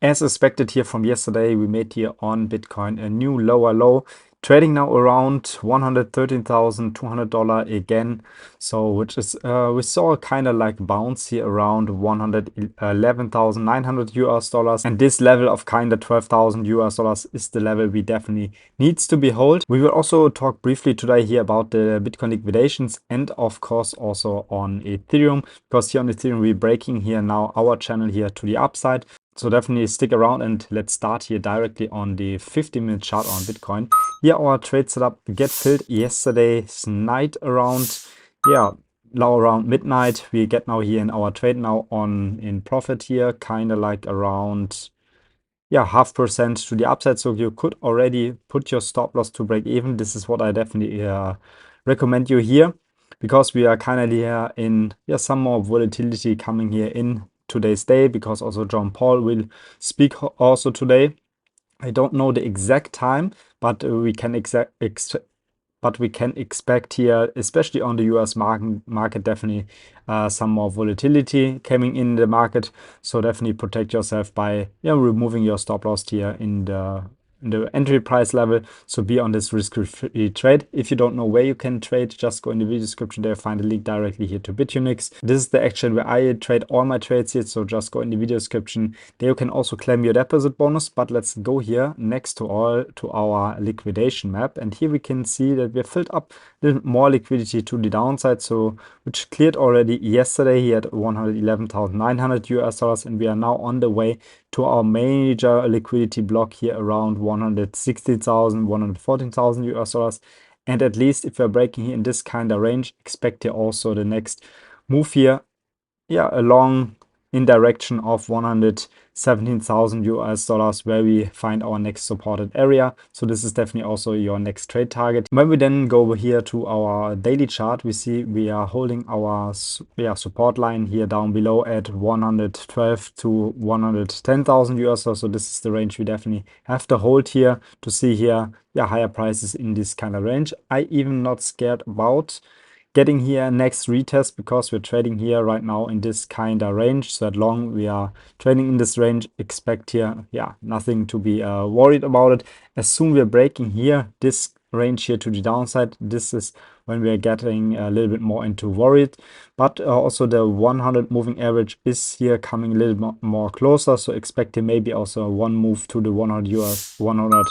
As expected here from yesterday, we made here on Bitcoin a new lower low, trading now around $113,200 again. So which is we saw a kind of like bounce here around $111,900 and this level of kind of $12,000 is the level we definitely needs to behold. We will also talk briefly today here about the Bitcoin liquidations and of course also on Ethereum, because here on Ethereum we're breaking here now our channel here to the upside. So definitely stick around and let's start here directly on the 15-minute chart on Bitcoin. Here our trade setup get filled yesterday's night around, now around midnight. We get now here in our trade now in profit here, kind of like around 0.5% to the upside. So you could already put your stop loss to break even. This is what I definitely recommend you here, because we are kind of here in some more volatility coming here in today's day, because also John Paul will speak also today. I don't know the exact time, but we can expect here, especially on the US market, definitely some more volatility coming in the market. So definitely protect yourself by removing your stop loss here in the entry price level. So be on this risk-free trade. If you don't know where you can trade, just go in the video description there, find a link directly here to Bitunix. This is the exchange where I trade all my trades here, so just go in the video description. There you can also claim your deposit bonus. But let's go here next to our liquidation map, and here we can see that we have filled up a little more liquidity to the downside, so which cleared already yesterday here at $111,900, and we are now on the way to our major liquidity block here around $160,000, $114,000. And at least if we're breaking here in this kind of range, expect here also the next move here, along in direction of $117,000, where we find our next supported area. So this is definitely also your next trade target. When we then go over here to our daily chart, we see we are holding our support line here down below at $112,000 to $110,000. So this is the range we definitely have to hold here to see here higher prices in this kind of range. I even not scared about getting here next retest, because we're trading here right now in this kind of range. So as long we are trading in this range, expect here nothing to be worried about it. As soon we're breaking here this range here to the downside, this is when we are getting a little bit more into worried. But also the 100 moving average is here coming a little more closer, so expect here maybe also one move to the 100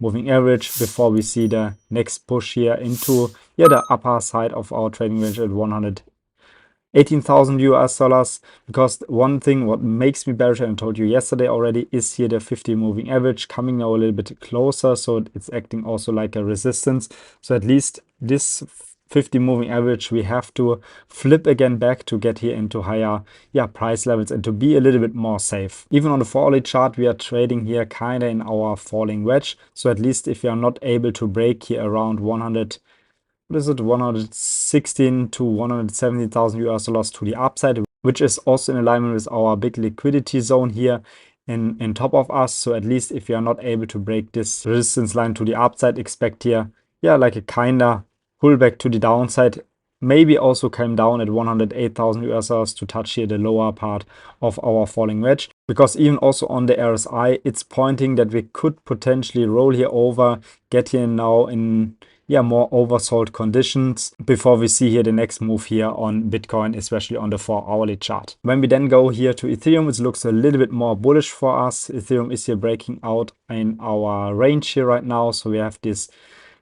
moving average before we see the next push here into the upper side of our trading range at $118,000. Because one thing what makes me bearish, and I told you yesterday already, is here the 50 moving average coming now a little bit closer, so it's acting also like a resistance. So at least this 50 moving average we have to flip again back to get here into higher price levels and to be a little bit more safe. Even on the 4-hourly chart, we are trading here kind of in our falling wedge. So at least if you are not able to break here around 116 to $170,000 to the upside, which is also in alignment with our big liquidity zone here in top of us. So at least if you are not able to break this resistance line to the upside, expect here like a kind of pullback to the downside, maybe also came down at $108,000 to touch here the lower part of our falling wedge. Because even also on the RSI, it's pointing that we could potentially roll here over, get here now in more oversold conditions before we see here the next move here on Bitcoin, especially on the 4-hourly chart. When we then go here to Ethereum, it looks a little bit more bullish for us. Ethereum is here breaking out in our range here right now, so we have this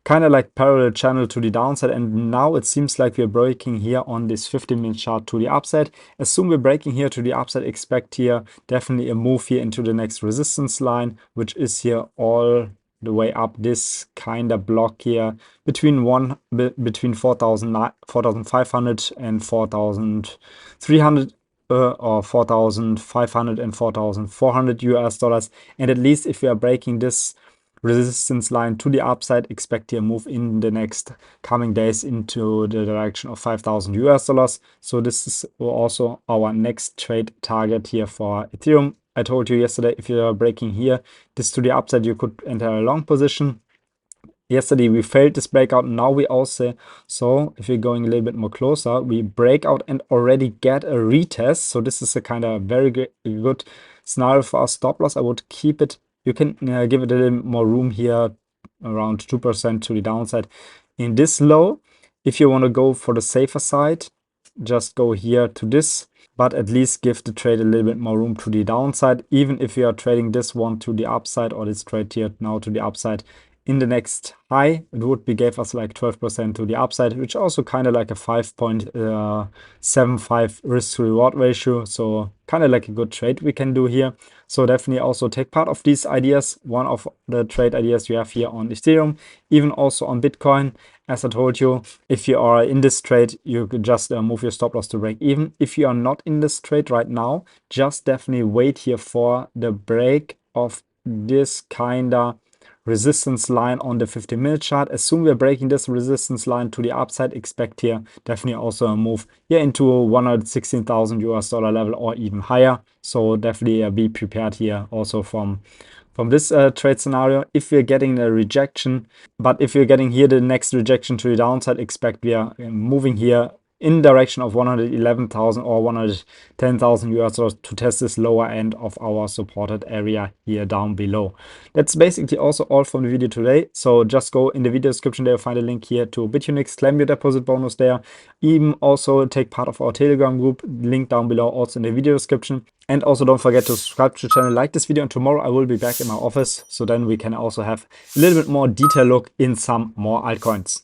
kind of like parallel channel to the downside, and now it seems like we're breaking here on this 15-minute chart to the upside. As soon we're breaking here to the upside, expect here definitely a move here into the next resistance line, which is here all the way up this kind of block here between 4,500 and 4,300 or 4,500 and $4,400. And at least if we are breaking this resistance line to the upside, expect here a move in the next coming days into the direction of $5,000. So this is also our next trade target here for Ethereum. I told you yesterday, if you are breaking here this to the upside, you could enter a long position. Yesterday we failed this breakout. Now we also, so if we're going a little bit more closer, we break out and already get a retest. So this is a kind of very good scenario for our stop loss, I would keep it. You can give it a little more room here, around 2% to the downside in this low. If you want to go for the safer side, just go here to this, but at least give the trade a little bit more room to the downside. Even if you are trading this one to the upside, or this trade here now to the upside, in the next high, it would be gave us like 12% to the upside, which also kind of like a 5.75 risk to reward ratio. So kind of like a good trade we can do here. So definitely also take part of these ideas. One of the trade ideas you have here on Ethereum, even also on Bitcoin. As I told you, if you are in this trade, you could just move your stop loss to break even. If you are not in this trade right now, just definitely wait here for the break of this kind of resistance line on the 50-minute chart. As soon as we're breaking this resistance line to the upside, expect here definitely also a move here into a $116,000 level or even higher. So definitely be prepared here also from this trade scenario. If we're getting a rejection, but if you're getting here the next rejection to the downside, expect we are moving here in direction of 111,000 or $110,000 to test this lower end of our supported area here down below. That's basically also all from the video today. So just go in the video description there, you'll find a link here to 𝗏𝗏𝗡𝗏𝗏𝗡, claim your deposit bonus there. Even also take part of our Telegram group, link down below also in the video description. And also don't forget to subscribe to the channel, like this video, and tomorrow I will be back in my office. So then we can also have a little bit more detailed look in some more altcoins.